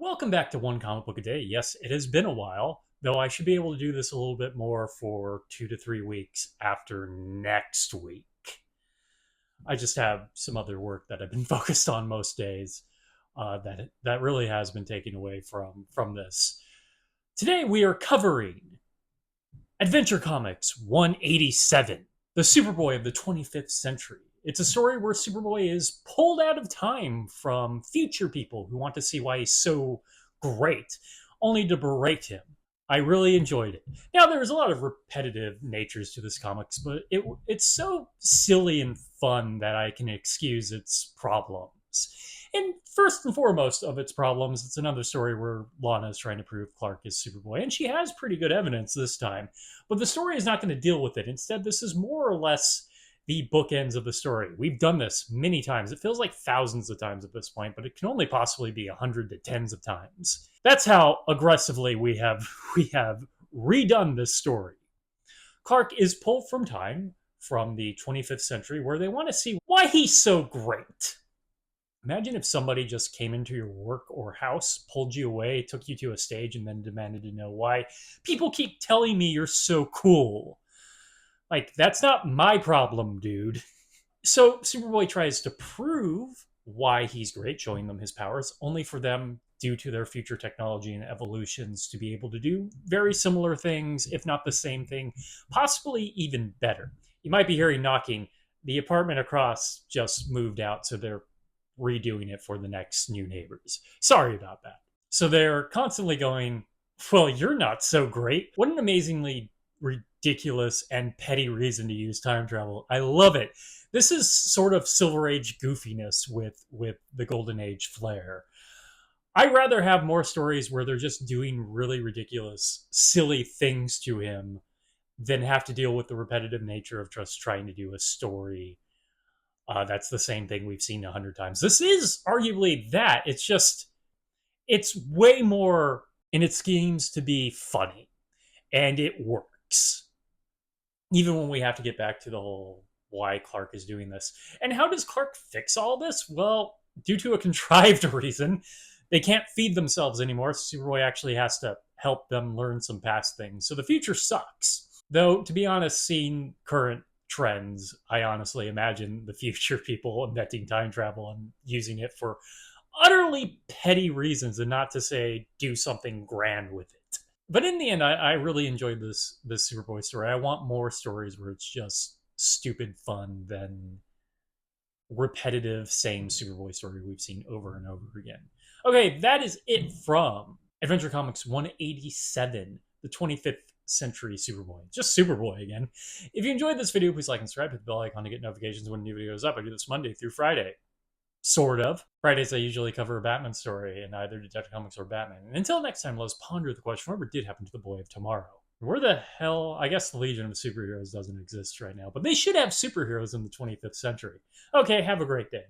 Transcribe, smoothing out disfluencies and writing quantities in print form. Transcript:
Welcome back to One Comic Book a Day. Yes, it has been a while, though I should be able to do this a little bit more for 2 to 3 weeks after next week. I just have some other work that I've been focused on most days that really has been taken away from this. Today we are covering Adventure Comics 187, the Superboy of the 25th century. It's a story where Superboy is pulled out of time from future people who want to see why he's so great, only to berate him. I really enjoyed it. Now, there's a lot of repetitive natures to this comics, but it's so silly and fun that I can excuse its problems. And first and foremost of its problems, it's another story where Lana is trying to prove Clark is Superboy, and she has pretty good evidence this time. But the story is not going to deal with it. Instead, this is more or less the bookends of the story. We've done this many times. It feels like thousands of times at this point, but it can only possibly be 100 to tens of times. That's how aggressively we have redone this story. Clark is pulled from time from the 25th century where they want to see why he's so great. Imagine if somebody just came into your work or house, pulled you away, took you to a stage, and then demanded to know why people keep telling me you're so cool. Like, that's not my problem, dude. So Superboy tries to prove why he's great, showing them his powers, only for them, due to their future technology and evolutions, to be able to do very similar things, if not the same thing, possibly even better. You might be hearing knocking. The apartment across just moved out, so they're redoing it for the next new neighbors. Sorry about that. So they're constantly going, well, you're not so great. What an amazingly ridiculous and petty reason to use time travel. I love it. This is sort of Silver Age goofiness with the Golden Age flair. I'd rather have more stories where they're just doing really ridiculous, silly things to him than have to deal with the repetitive nature of just trying to do a story. That's the same thing we've seen 100 times. This is arguably that. It's way more in its schemes to be funny, and it works. Even when we have to get back to the whole why Clark is doing this. And how does Clark fix all this? Well, due to a contrived reason, they can't feed themselves anymore. Superboy actually has to help them learn some past things. So the future sucks. Though, to be honest, seeing current trends, I honestly imagine the future people inventing time travel and using it for utterly petty reasons, and not to say do something grand with it. But in the end, I really enjoyed this Superboy story. I want more stories where it's just stupid fun than repetitive same Superboy story we've seen over and over again. Okay, that is it from Adventure Comics 187, the 25th century Superboy. Just Superboy again. If you enjoyed this video, please like and subscribe, hit the bell icon to get notifications when a new video goes up. I do this Monday through Friday. Sort of. Fridays I usually cover a Batman story in either Detective Comics or Batman. And until next time, let us ponder the question, whatever did happen to the boy of tomorrow? Where the hell? I guess the Legion of Superheroes doesn't exist right now, but they should have superheroes in the 25th century. Okay, have a great day.